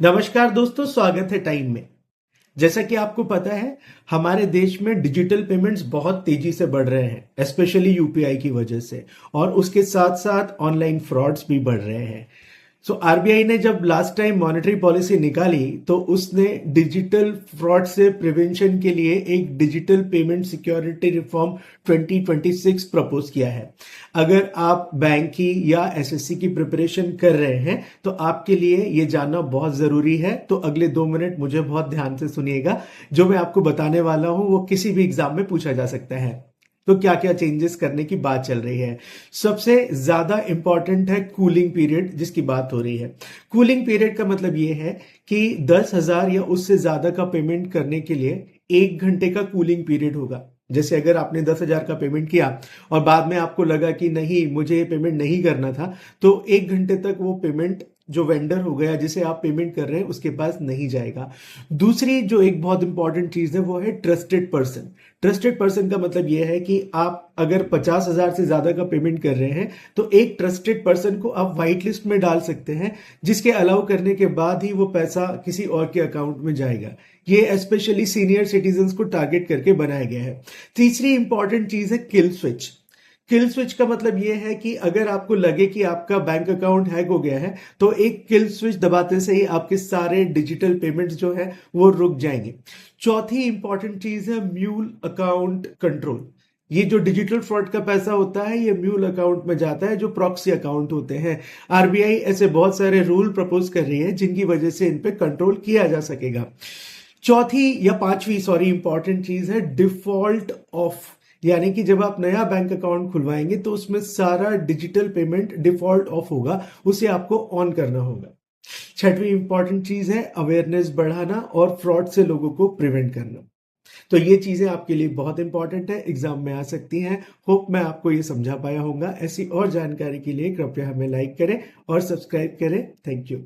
नमस्कार दोस्तों, स्वागत है टाइम में। जैसा कि आपको पता है, हमारे देश में डिजिटल पेमेंट्स बहुत तेजी से बढ़ रहे हैं, स्पेशली यूपीआई की वजह से। और उसके साथ साथ ऑनलाइन फ्रॉड्स भी बढ़ रहे हैं। सो आरबीआई ने जब लास्ट टाइम मॉनेटरी पॉलिसी निकाली तो उसने डिजिटल फ्रॉड से प्रिवेंशन के लिए एक digital payment security reform 2026 propose किया है। अगर आप बैंक की या एसएससी की प्रिपरेशन कर रहे हैं तो आपके लिए ये जानना बहुत ज़रूरी है। तो अगले 2 मिनट मुझे बहुत ध्यान से सुनिएगा। जो मैं आपको बताने वाला हूँ वो किसी भी एग्जाम में पूछा जा सकता है। तो क्या क्या चेंजेस करने की बात चल रही है। सबसे ज्यादा इंपॉर्टेंट है कूलिंग पीरियड, जिसकी बात हो रही है। कूलिंग पीरियड का मतलब ये है कि 10,000 या उससे ज्यादा का पेमेंट करने के लिए 1 घंटे का कूलिंग पीरियड होगा। जैसे अगर आपने 10,000 का पेमेंट किया और बाद में आपको लगा कि नहीं, मुझे ये पेमेंट नहीं करना था, तो 1 घंटे तक वो पेमेंट जो वेंडर हो गया जिसे आप पेमेंट कर रहे हैं उसके पास नहीं जाएगा। दूसरी जो एक बहुत इंपॉर्टेंट चीज है वो है ट्रस्टेड पर्सन। ट्रस्टेड पर्सन का मतलब यह है कि आप अगर 50,000 से ज्यादा का पेमेंट कर रहे हैं तो एक ट्रस्टेड पर्सन को आप व्हाइट लिस्ट में डाल सकते हैं, जिसके अलाउ करने के बाद ही वो पैसा किसी और के अकाउंट में जाएगा। ये स्पेशली सीनियर सिटीजन को टारगेट करके बनाया गया है। तीसरी इंपॉर्टेंट चीज है किल स्विच। किल स्विच का मतलब यह है कि अगर आपको लगे कि आपका बैंक अकाउंट हैक हो गया है तो एक किल स्विच दबाते से ही आपके सारे डिजिटल पेमेंट्स जो है वो रुक जाएंगे। चौथी इंपॉर्टेंट चीज है म्यूल अकाउंट कंट्रोल। ये जो डिजिटल फ्रॉड का पैसा होता है ये म्यूल अकाउंट में जाता है, जो प्रॉक्सी अकाउंट होते हैं। आरबीआई ऐसे बहुत सारे रूल प्रपोज कर रही है जिनकी वजह से इन पे कंट्रोल किया जा सकेगा। चौथी या पांचवी इंपॉर्टेंट चीज है डिफॉल्ट ऑफ। यानी कि जब आप नया बैंक अकाउंट खुलवाएंगे तो उसमें सारा डिजिटल पेमेंट डिफॉल्ट ऑफ होगा, उसे आपको ऑन करना होगा। छठवीं इंपॉर्टेंट चीज है अवेयरनेस बढ़ाना और फ्रॉड से लोगों को प्रिवेंट करना। तो ये चीजें आपके लिए बहुत इंपॉर्टेंट है, एग्जाम में आ सकती हैं। होप मैं आपको ये समझा पाया होगा। ऐसी और जानकारी के लिए कृपया हमें लाइक करें और सब्सक्राइब करें। Thank you.